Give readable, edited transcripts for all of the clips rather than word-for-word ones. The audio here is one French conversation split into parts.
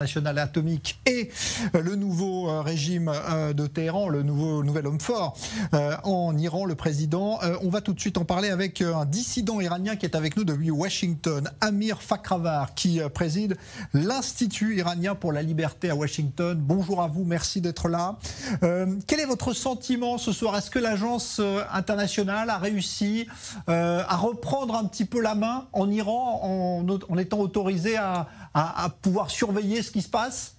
national atomique et le nouveau régime de Téhéran, le nouvel homme fort en Iran, le président. On va tout de suite en parler avec un dissident iranien qui est avec nous depuis Washington, Amir Fakhravar, qui préside l'Institut iranien pour la liberté à Washington. Bonjour à vous, merci d'être là. Quel est votre sentiment ce soir? Est-ce que l'agence internationale a réussi à reprendre un petit peu la main en Iran en étant autorisée à pouvoir surveiller ce qui se passe?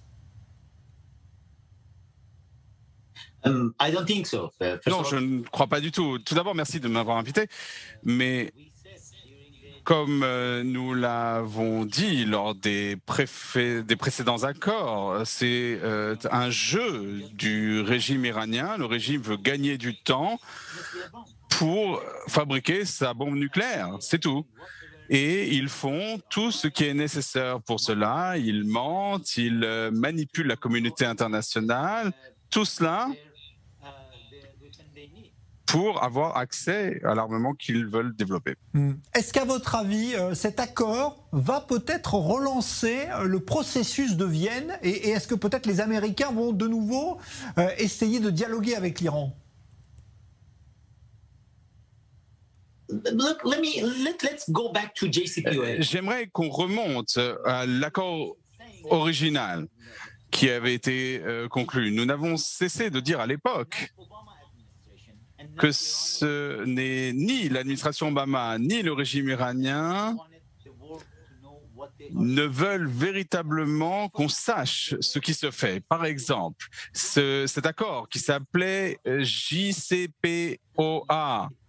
Non, je ne crois pas du tout. Tout d'abord, merci de m'avoir invité. Mais comme nous l'avons dit lors des précédents accords, c'est un jeu du régime iranien. Le régime veut gagner du temps pour fabriquer sa bombe nucléaire. C'est tout. Et ils font tout ce qui est nécessaire pour cela. Ils mentent, ils manipulent la communauté internationale. Tout cela pour avoir accès à l'armement qu'ils veulent développer. Est-ce qu'à votre avis, cet accord va peut-être relancer le processus de Vienne? Et est-ce que peut-être les Américains vont de nouveau essayer de dialoguer avec l'Iran? J'aimerais qu'on remonte à l'accord original qui avait été conclu. Nous n'avons cessé de dire à l'époque que ce n'est ni l'administration Obama ni le régime iranien ne veulent véritablement qu'on sache ce qui se fait. Par exemple, cet accord qui s'appelait JCPOA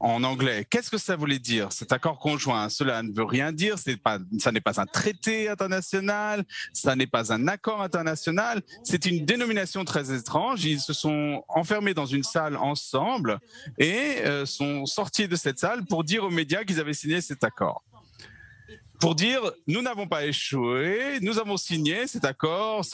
en anglais, qu'est-ce que ça voulait dire, cet accord conjoint? Cela ne veut rien dire, ça n'est pas un traité international, ça n'est pas un accord international, c'est une dénomination très étrange. Ils se sont enfermés dans une salle ensemble et sont sortis de cette salle pour dire aux médias qu'ils avaient signé cet accord. Pour dire, nous n'avons pas échoué, nous avons signé cet accord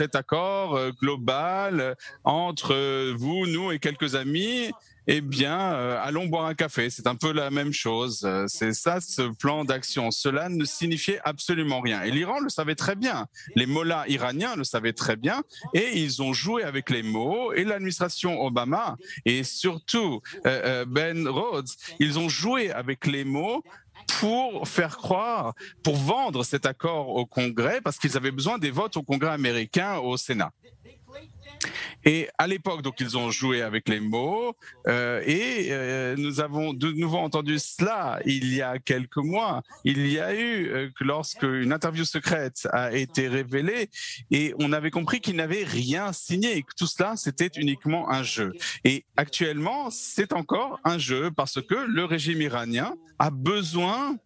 global entre vous, nous et quelques amis. Eh bien, allons boire un café. C'est un peu la même chose. C'est ça, ce plan d'action. Cela ne signifiait absolument rien. Et l'Iran le savait très bien. Les mollahs iraniens le savaient très bien. Et ils ont joué avec les mots. Et l'administration Obama, et surtout Ben Rhodes, ils ont joué avec les mots pour faire croire, pour vendre cet accord au Congrès, parce qu'ils avaient besoin des votes au Congrès américain, au Sénat. Et à l'époque, donc, ils ont joué avec les mots nous avons de nouveau entendu cela il y a quelques mois. Il y a eu, lorsque une interview secrète a été révélée et on avait compris qu'ils n'avaient rien signé et que tout cela, c'était uniquement un jeu. Et actuellement, c'est encore un jeu parce que le régime iranien a besoin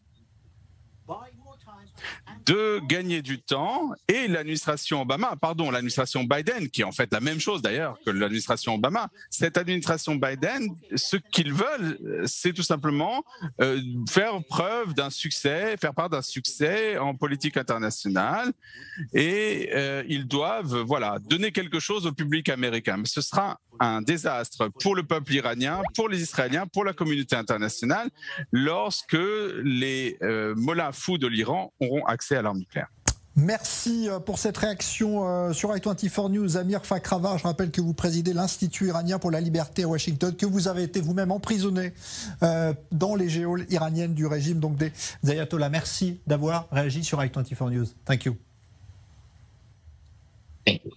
de gagner du temps et l'administration Biden, qui est en fait la même chose d'ailleurs que l'administration Obama, cette administration Biden, ce qu'ils veulent, c'est tout simplement faire part d'un succès en politique internationale et ils doivent donner quelque chose au public américain. Mais ce sera un désastre pour le peuple iranien, pour les Israéliens, pour la communauté internationale, lorsque les mollahs fous de l'Iran auront accès à l'arme nucléaire. Merci pour cette réaction sur i24 News. Amir Fakhravar, je rappelle que vous présidez l'Institut iranien pour la liberté à Washington, que vous avez été vous-même emprisonné dans les geôles iraniennes du régime, donc des ayatollahs. Merci d'avoir réagi sur i24 News. Thank you. Thank you.